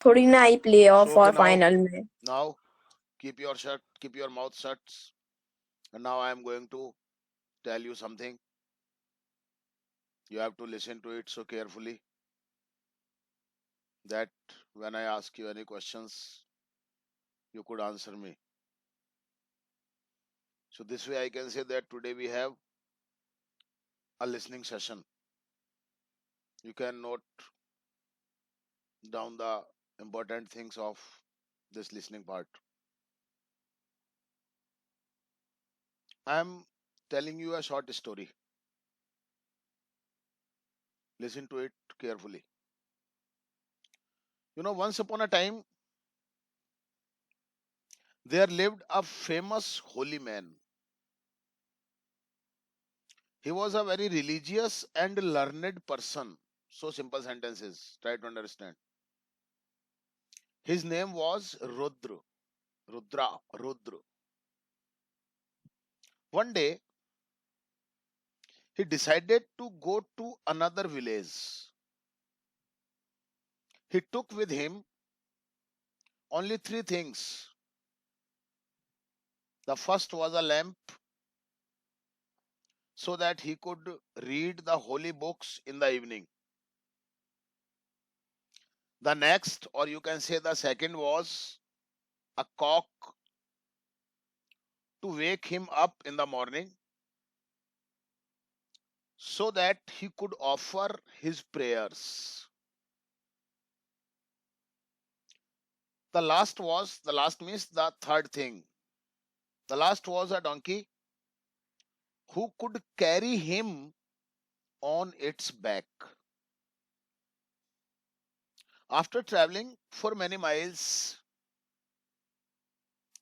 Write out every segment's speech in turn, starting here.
थोड़ी ना I play So of okay, और फाइनल में। now keep your mouth shut, and now I am going to tell you something. You have to listen to it so carefully that when I ask you any questions, you could answer me. So this way I can say that today we have a listening session. You can note down the important things of this listening part. I am telling you a short story. Listen to it carefully. Once upon a time, there lived a famous holy man. He was a very religious and learned person. So simple sentences. Try to understand. His name was Rudra. Rudra. One day, he decided to go to another village. He took with him only three things. The first was a lamp so that he could read the holy books in the evening. The next, or you can say the second, was a cock to wake him up in the morning so that he could offer his prayers. The last means the third thing. The last was a donkey who could carry him on its back. After traveling for many miles,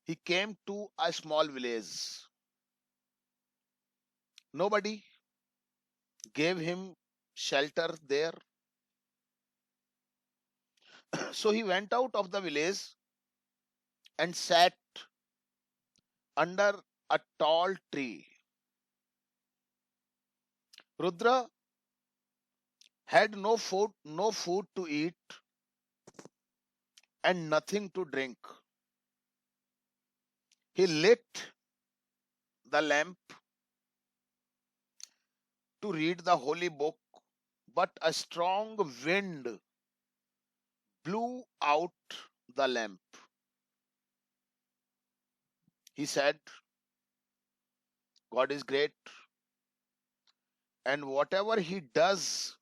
he came to a small village. Nobody gave him shelter there. So he went out of the village and sat under a tall tree. Rudra had no food to eat and nothing to drink. He lit the lamp to read the holy book, but a strong wind blew out the lamp. He said, God is great, and whatever he does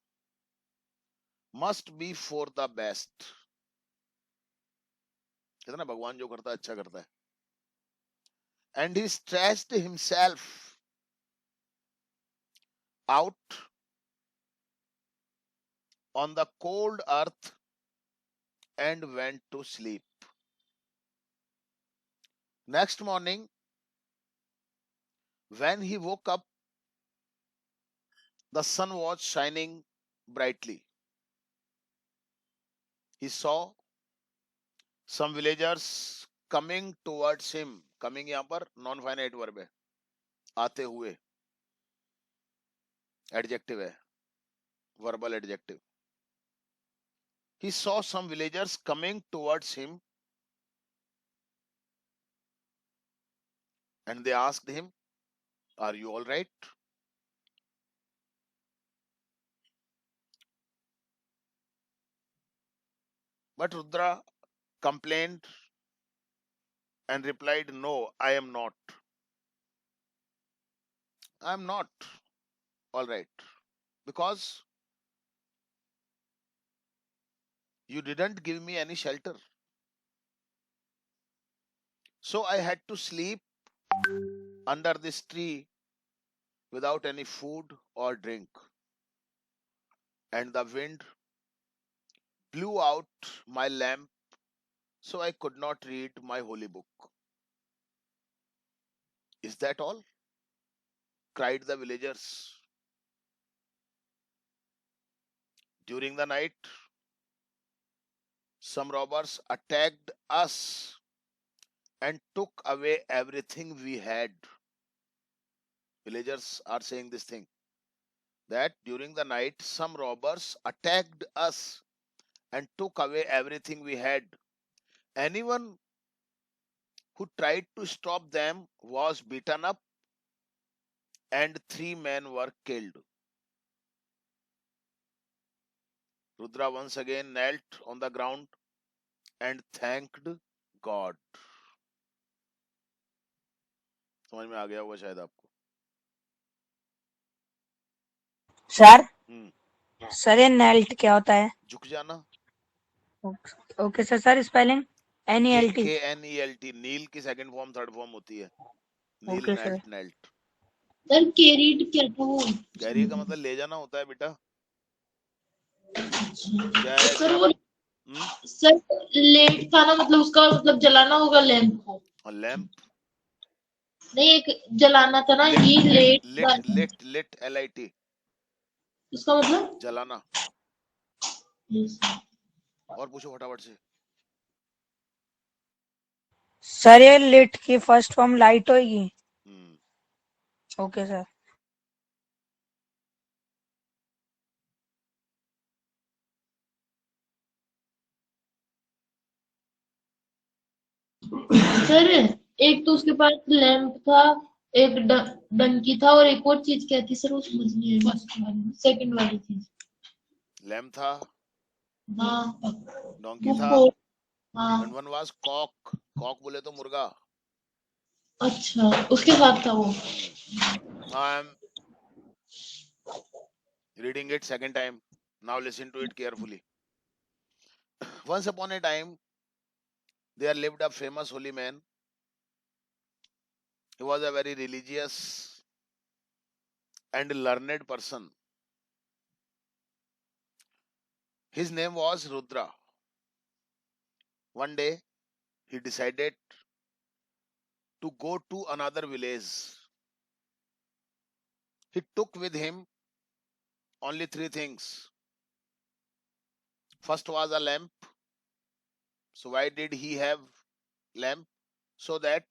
must be for the best. कहते ना भगवान जो करता है अच्छा करता है. And he stretched himself out on the cold earth and went to sleep. Next morning, when he woke up, the sun was shining brightly. He saw some villagers coming towards him. Coming यहाँ पर non finite verb है, आते हुए adjective है, verbal adjective. He saw some villagers coming towards him and they asked him, are you all right? But Rudra complained and replied, no, I am not. I am not all right because you didn't give me any shelter. So I had to sleep under this tree without any food or drink. And the wind blew out my lamp so I could not read my holy book. Is that all? Cried the villagers. During the night, some robbers attacked us and took away everything we had. Villagers are saying this thing that during the night, some robbers attacked us and took away everything we had. Anyone who tried to stop them was beaten up, and 3 men were killed. Rudra once again knelt on the ground and thanked God. समझ में आ गया होगा शायद आपको. Sir hmm. Sir ये knelt क्या होता है? झुक जाना. Okay sir. Sir spelling NELT. KNELT. Kneel की सेकंड फॉर्म थर्ड फॉर्म होती है. Kneel okay sir. Knelt knelt. Sir carried क्या था वो? कैरी का मतलब ले जाना होता है बेटा. जय सर श्री. वो सर लेट था ना, मतलब उसका मतलब जलाना होगा लैंप को. लैंप. नहीं, एक जलाना था ना, ये lit let. Lit lit LIT. उसका मतलब जलाना. Yes. और पूछो फटाफट से. सर ये लिट की फर्स्ट फॉर्म लाइट होगी. हम्म. Okay sir. सर एक तो उसके पास लैंप था, एक डंकी था, और एक और चीज क्या थी सर, वो समझ नहीं आई. सेकंड वाली चीज. लैंप था. हाँ डोंकी था. हाँ. and one was cock. Cock बोले तो मुर्गा. अच्छा, उसके साथ था वो. I am reading it second time. Now listen to it carefully. Once upon a time, there lived a famous holy man. He was a very religious and learned person. His name was Rudra. One day, he decided to go to another village. He took with him only 3 things. First was a lamp. So why did he have lamp? So that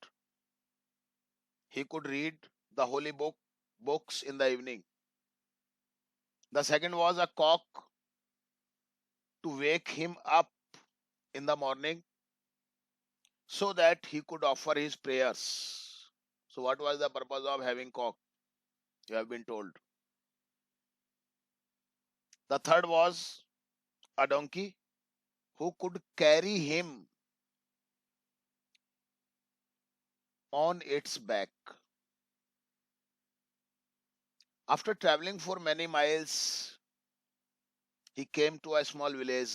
he could read the holy books in the evening. The second was a cock to wake him up in the morning so that he could offer his prayers. So what was the purpose of having cock? You have been told. The third was a donkey who could carry him on its back. After traveling for many miles, he came to a small village.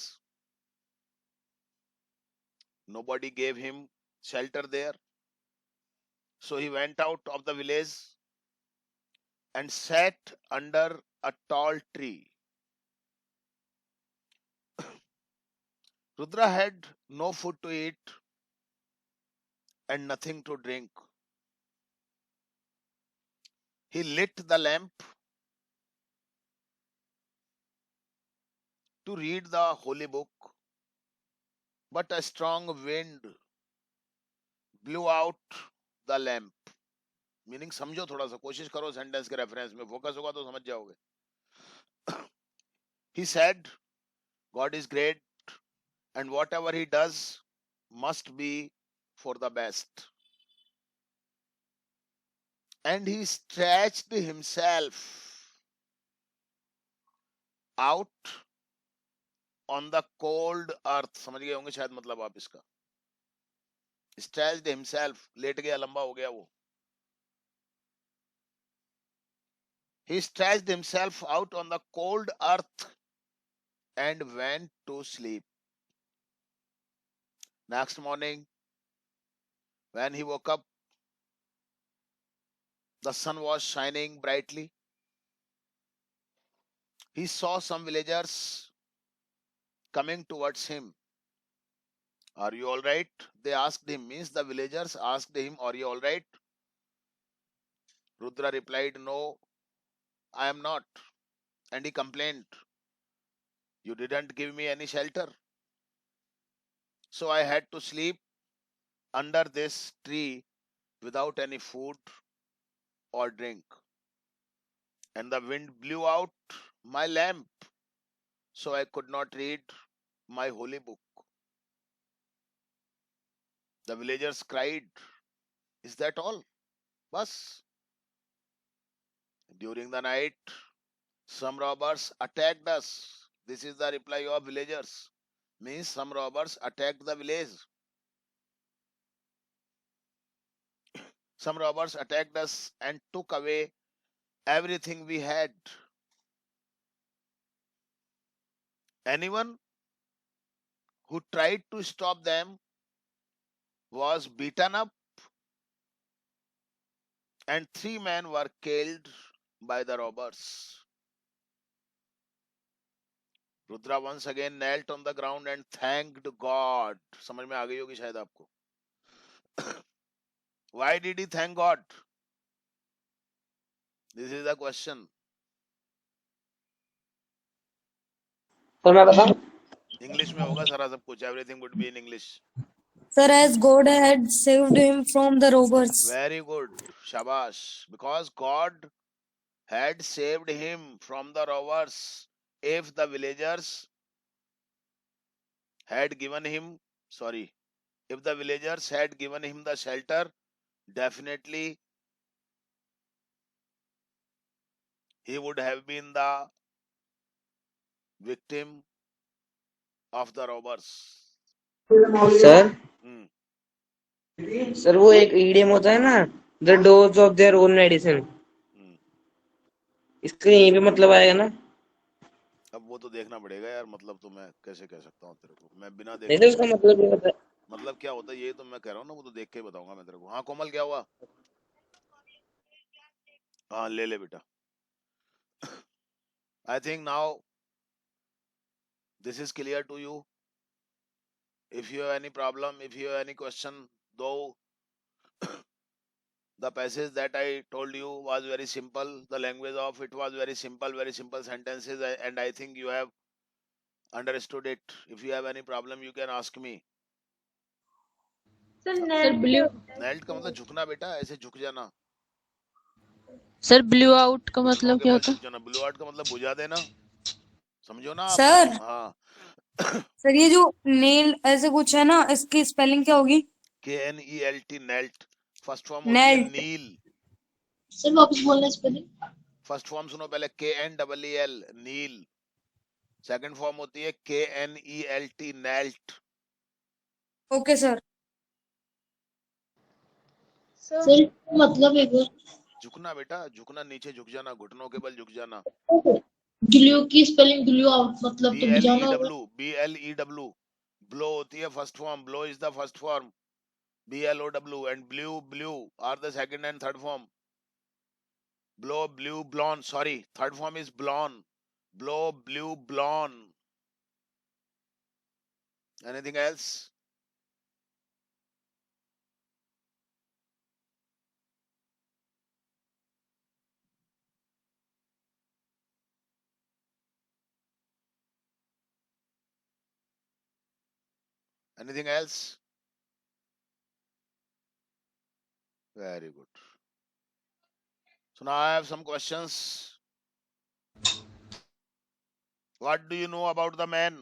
Nobody gave him shelter there. So he went out of the village and sat under a tall tree. Rudra had no food to eat and nothing to drink. He lit the lamp to read the holy book, but a strong wind blew out the lamp. Meaning समझो थोड़ा सा, कोशिश करो sentence के reference में focus होगा तो समझ जाओगे. He said, God is great and whatever he does must be for the best. And he stretched himself out on the cold earth. समझ गए होंगे शायद मतलब आप इसका. Stretched himself, लेट गया, लंबा हो गया वो. He stretched himself out on the cold earth and went to sleep. Next morning, when he woke up, the sun was shining brightly. He saw some villagers coming towards him. Are you all right? They asked him. Means the villagers asked him, Are you all right? Rudra replied, No, I am not. And he complained, You didn't give me any shelter. So I had to sleep under this tree without any food or drink. And the wind blew out my lamp, so I could not read. my holy book. The villagers cried, is that all? Bas. During the night, some robbers attacked us. This is the reply of villagers. Means some robbers attacked the village. Some robbers attacked us and took away everything we had. Anyone who tried to stop them was beaten up, and 3 men were killed by the robbers. Rudra once again knelt on the ground and thanked God. समझ में आ गई होगी शायद आपको. Why did he thank God? This is the question. तो मैं बताऊं? English में होगा सारा सब कुछ. Everything would be in English. Sir, as God had saved him from the robbers. Very good. Shabash. Because God had saved him from the robbers. If the villagers had given him, if the villagers had given him the shelter, definitely he would have been the victim of the robbers. Sir Hmm. Sir वो एक idiom होता है ना, the dose of their own medicine, Hmm. इसका यहीं पे मतलब आएगा ना? अब वो तो देखना पड़ेगा यार. मतलब तो मैं कैसे कह सकता हूँ तेरे को, मैं बिना नहीं देखे तो उसका मतलब ये होता है. मतलब क्या होता है ये तो मैं कह रहा हूँ ना, वो तो देख के ही बताऊंगा मैं तेरे को. हाँ कोमल क्या हुआ? हाँ ले ले बेटा. I think now this is clear to you. If you have any problem, if you have any question, though the passage that I told you was very simple, the language of it was very simple sentences, and I think you have understood it. If you have any problem, you can ask me. Sir blue Knelt का मतलब झुकना बेटा, ऐसे झुक जाना. Sir blew out का घुटनों मतलब के क्या बल होता है? झुक जाना. ब्लू आउट का मतलब बुझा देना. समझो ना आप. सर हाँ. सर ये जो नेल ऐसे कुछ है ना, इसकी स्पेलिंग क्या होगी? KNELT knelt. फर्स्ट फॉर्म होती है नेल्ट. नील. सर वापस बोलना स्पेलिंग. फर्स्ट फॉर्म सुनो पहले. KNEEL नील. सेकंड फॉर्म होती है KNELT knelt. Okay sir. Sir मतलब एक झुकना बेटा, झुकना, नीचे झुक जाना, घुटनों के बल झुक जाना. ग्लू की स्पेलिंग ग्लू आउट मतलब तो बुझाना होगा. BLEW. ब्लो होती है first form. Blow is the first form. BLOW. And blew are the second and third form. Blow, blew, blown. Sorry, third form is blown. Blow, blew, blown. Anything else? Anything else? Very good. So now I have some questions. What do you know about the man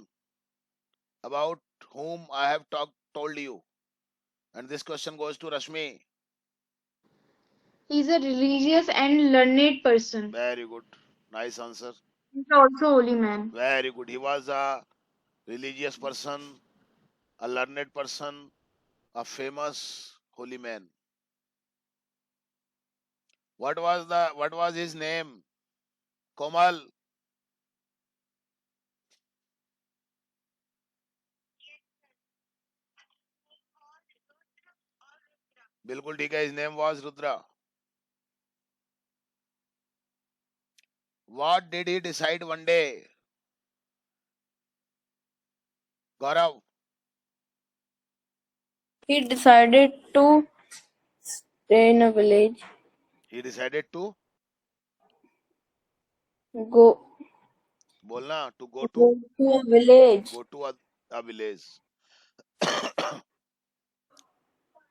about whom I have told you? And this question goes to Rashmi. He is a religious and learned person. Very good. Nice answer. He is also holy man. Very good. He was a religious person, a learned person, a famous holy man. What was his name? Komal. बिल्कुल ठीक है. His name was Rudra. What did he decide one day? Gaurav. He decided to stay in a village, He decided to go बोलना to go go to to a village. go to a village.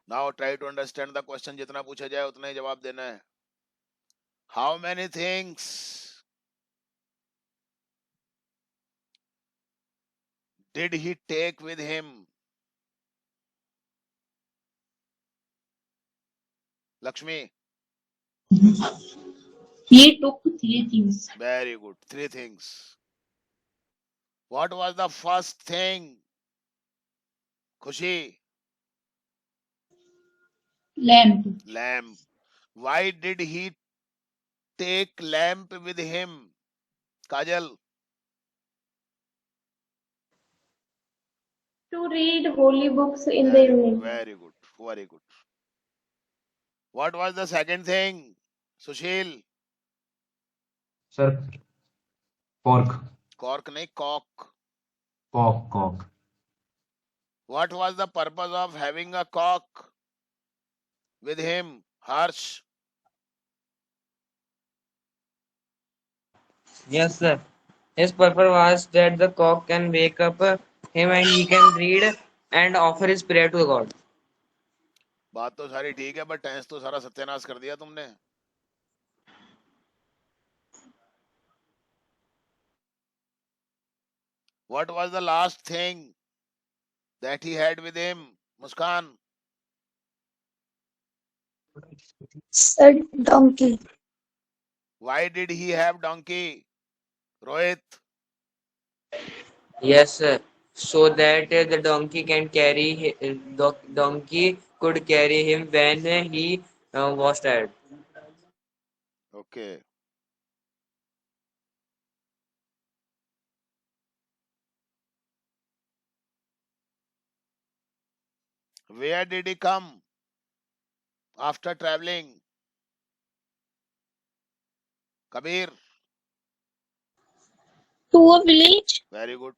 Now try to understand the question. जितना पूछा जाए उतना ही जवाब देना है. How many things did he take with him? Lakshmi, He took 3 things. very good. 3 things. What was the first thing? Khushi, Lamp. lamp. Why did he take lamp with him? Kajal, To read holy books in the evening. very good. Very good. What was the second thing? Sushil, Sir, pork, cork nahi, cock. cock. What was the purpose of having a cock with him? Harsh, Yes, sir. His purpose was that the cock can wake up him and he can read and offer his prayer to God. बात तो सारी ठीक है but tense तो सारा सत्यानाश कर दिया तुमने. What was the last thing that he had with him? Muskan, Sir, donkey. why did he have donkey? Rohit, Yes, sir. So that the donkey can carry, the donkey could carry him when he was tired. okay. Where did he come after traveling? Kabir, To a village. very good.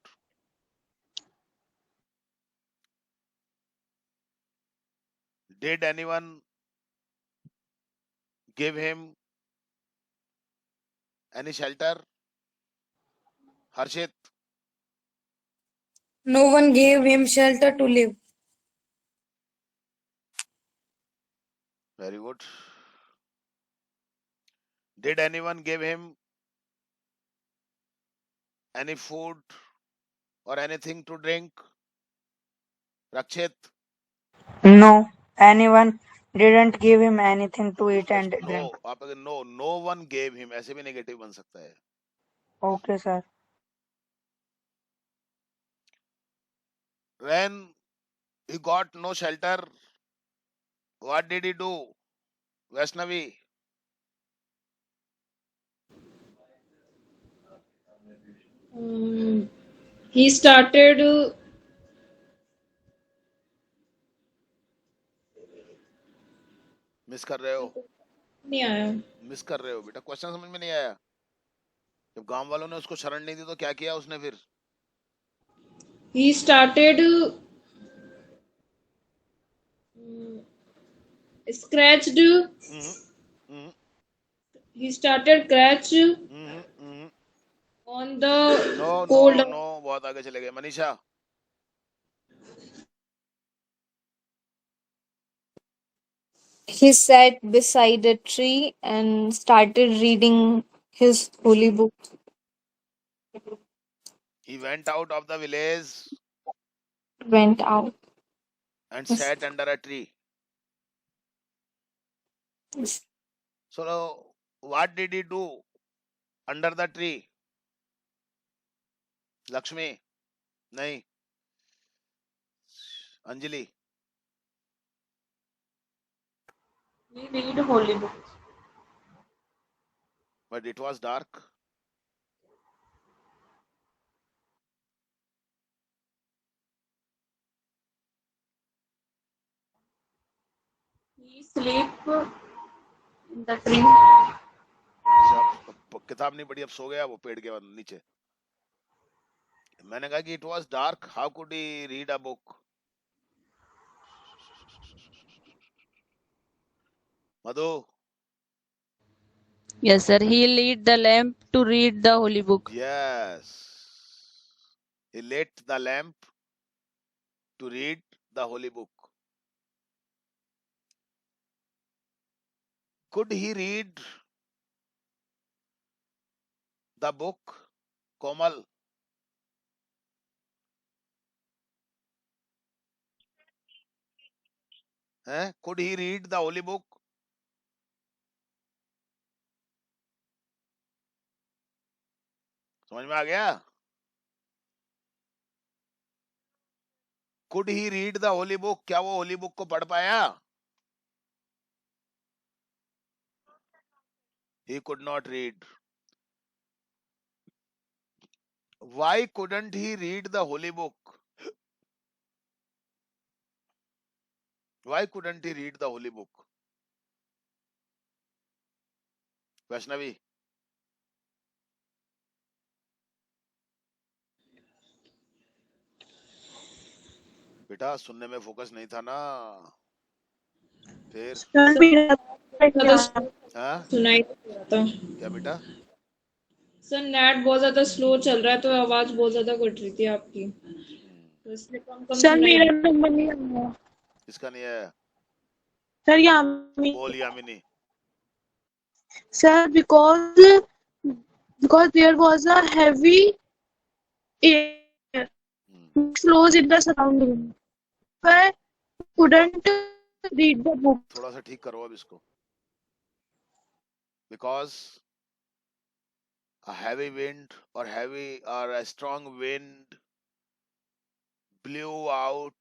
Did anyone give him any shelter? Harshit, No one gave him shelter to live. very good. Did anyone give him any food or anything to drink? Rakshit, No, anyone didn't give him anything to eat and drink. no, आप अगर no one gave him ऐसे भी negative बन सकता है. Okay, sir. When he got no shelter, what did he do? Vaishnavi, He started miss कर रहे हो. नहीं आया. मिस कर रहे हो बेटा. क्वेश्चन समझ में नहीं आया. जब गांव वालों ने उसको शरण नहीं दी तो क्या किया उसने फिर? He started scratched. Hmm, hmm, He started scratch hmm, hmm. on the no no cold. No बहुत आगे चले गए. Manisha, He sat beside a tree and started reading his holy book. he went out of the village Went out. and sat under a tree. So what did he do under the tree? Lakshmi, नहीं. Anjali, He read holy books. but it was dark. He sleep in the tree. जब किताब नहीं पढ़ी अब सो गया वो पेड़ के नीचे. मैंने कहा कि it was dark. How could he read a book? Madhu, Yes, sir. He lit the lamp to read the holy book. yes. He lit the lamp to read the holy book. Could he read the book? Komal, हैं? Could he read the holy book? समझ में आ गया? Could he read the holy book? क्या वो Holi book को पढ़ पाया? He could not read. Why couldn't he read the holy book? Why couldn't he read the holy book? Vaishnavi, बेटा सुनने में फोकस नहीं था ना, फिर हाँ सुनाई नहीं दे रहा था क्या बेटा? सर। नेट बहुत ज्यादा स्लो चल रहा है तो आवाज बहुत ज्यादा कट रही थी आपकी, तो इसलिए कम कम सर सुनाई। मेरा नंबर नहीं आया इसका नहीं है? सर यामिनी बोल Yamini. Sir because there was a heavy air flows in the surrounding. I couldn't read the book. थोड़ा सा ठीक करो अब इसको। Because a heavy wind or a strong wind blew out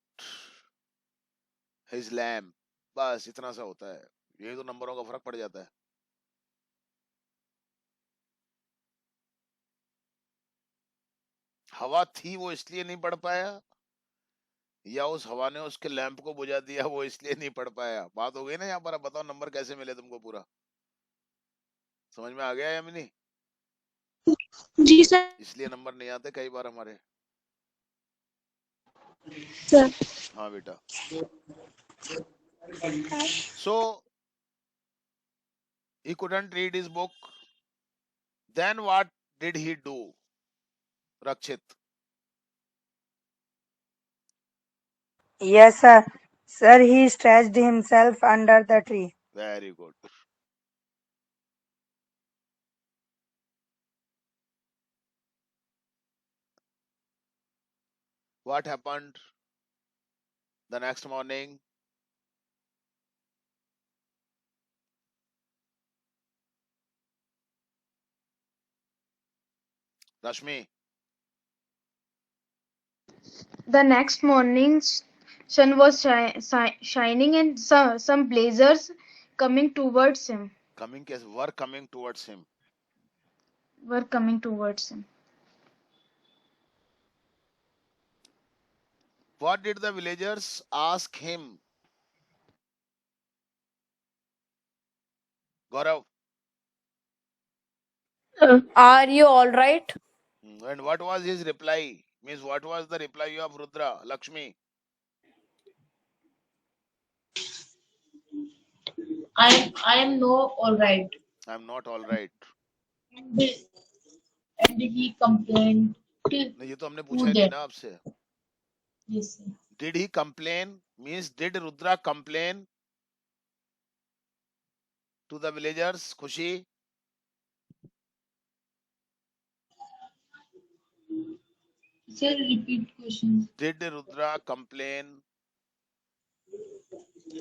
his lamp. बस इतना सा होता है, यही तो नंबरों का फर्क पड़ जाता है। हवा थी वो इसलिए नहीं पढ़ पाया, या उस हवा ने उसके लैंप को बुझा दिया वो इसलिए नहीं पढ़ पाया? बात हो गई ना यहाँ पर। अब बताओ नंबर कैसे मिले तुमको? पूरा समझ में आ गया यामिनी? जी सर। इसलिए नंबर नहीं आते कई बार हमारे। सर हाँ बेटा। So he couldn't read his book. Then what did he do, Rakshit? Yes, sir. Sir, he stretched himself under the tree. Very good. What happened the next morning? Rashmi, the next morning sun was shining and some blazers coming towards him were coming towards him. were coming towards him. What did the villagers ask him? Gaurav. Are you all right? And what was his reply? Means what was the reply of Rudra? Lakshmi. I am no all right. I'm not all right. And he complained. नहीं, ये तो हमने पूछा ही नहीं ना आपसे। Yes, sir. Did he complain? Means did Rudra complain to the villagers? Khushi? Sir, repeat questions. Did Rudra complain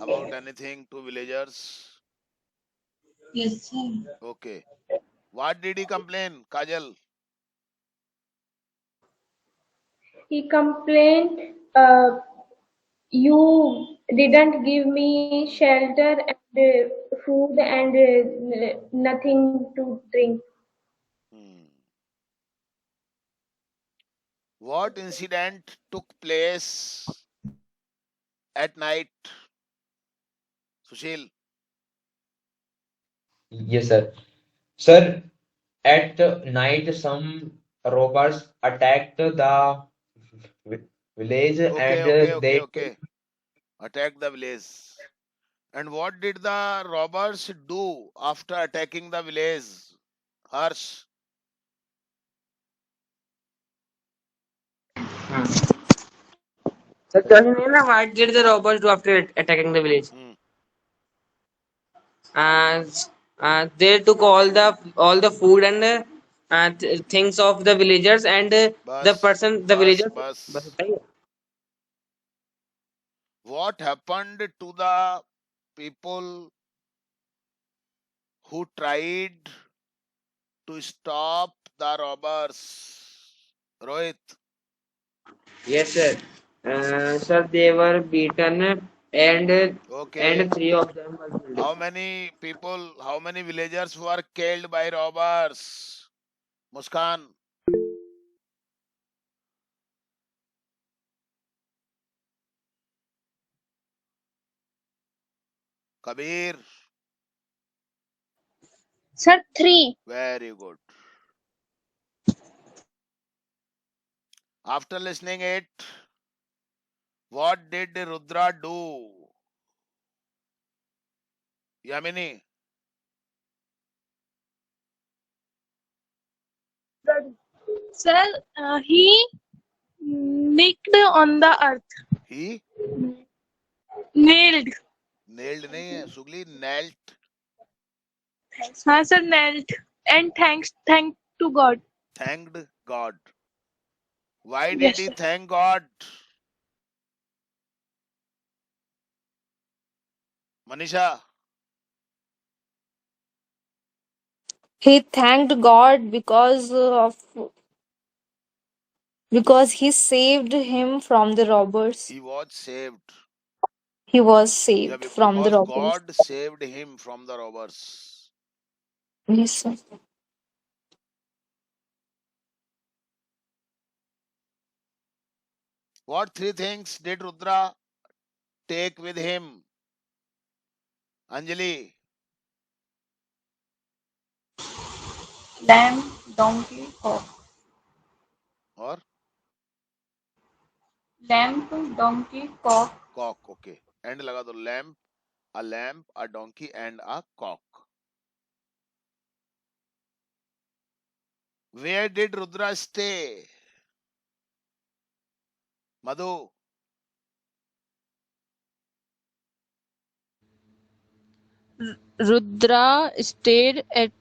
about anything to villagers? Yes, sir. Okay. What did he complain, Kajal? He complained, you didn't give me shelter and food and nothing to drink. What incident took place at night? Sushil? Yes, sir. Sir, at night, some robbers attacked the village and they Okay. Attack the village. And what did the robbers do after attacking the village? Harsh? Sir, what did the robbers do after attacking the village? They took all the food and things of the villagers and the villagers. Bas. What happened to the people who tried to stop the robbers? Rohit. Yes, sir. Sir, they were beaten Okay. and three of them were killed. How many people, how many villagers were killed by robbers? Muskan. Kabir. Sir, 3. Very good. After listening it, what did Rudra do? Yamini. Sir, he nicked on the earth. He Nailed. nailed नहीं है सुगली knelt. हाँ sir, nailed. And thank to God. Thanked God. Why did Yes, he sir. thank God? Manisha. He thanked God because he saved him from the robbers. He was saved. He was Yeah, saved from the because robbers. God saved him from the robbers. Yes, sir. What three things did Rudra take with him? Anjali. Lamb, donkey, cock. Or Lamb, donkey, cock. cock. Okay. And लगा दो lamp, a donkey, and a cock. Where did Rudra stay? Madhu. Rudra stayed at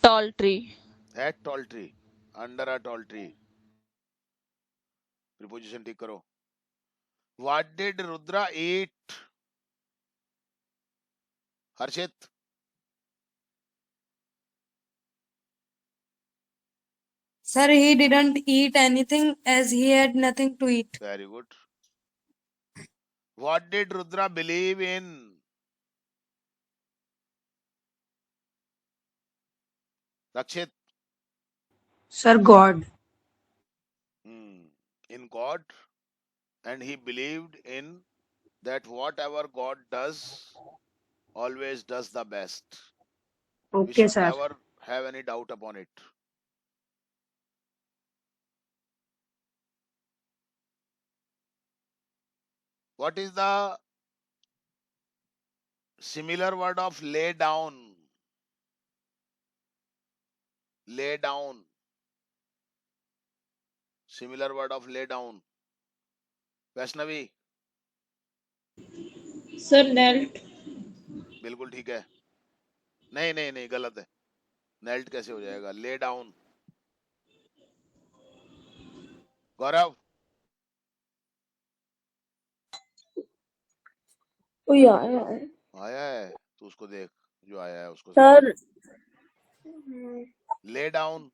tall tree. At tall tree. Under a tall tree. Preposition ठीक करो. What did Rudra eat? Harshit. Sir, he didn't eat anything as he had nothing to eat. Very good. What did Rudra believe in? Rakshit. Sir, God. In God. And he believed in that whatever God does, always does the best. We Okay, should sir. never have any doubt upon it. What is the similar word of lay down? Lay down. Similar word of lay down. Vaishnavi. Sir, knelt. बिल्कुल ठीक है. नहीं नहीं नहीं गलत है. Knelt कैसे हो जाएगा? Lay down. गौरव. कोई आया है आया है तो उसको देख. जो आया है उसको सर. lay down.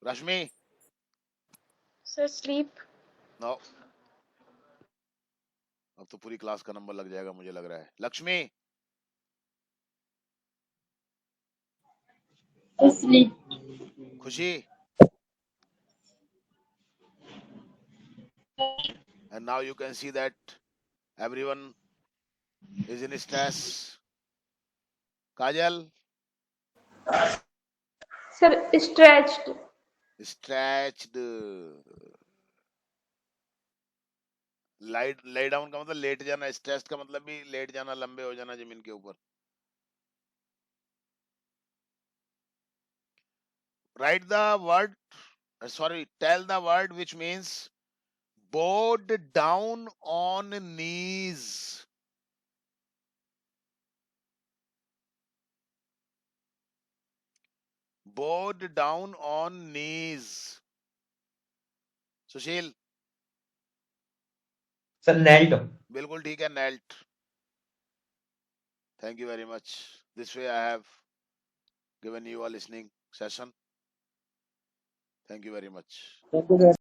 रश्मि. Sir, sleep. नो. अब तो पूरी क्लास का नंबर लग जाएगा मुझे लग रहा है. लक्ष्मी. Asleep. खुशी. And now you can see that everyone is in stress. Kajal. Sir, stretched. Stretched. Lay down का मतलब लेट जाना. Stretched का मतलब भी लेट जाना, लंबे हो जाना जमीन के ऊपर. Write the word. Tell the word which means bowed down on knees. Bowed down on knees. Sushil. Sir knelt. बिल्कुल ठीक है, knelt. Thank you very much. This way I have given you a listening session. Thank you very much.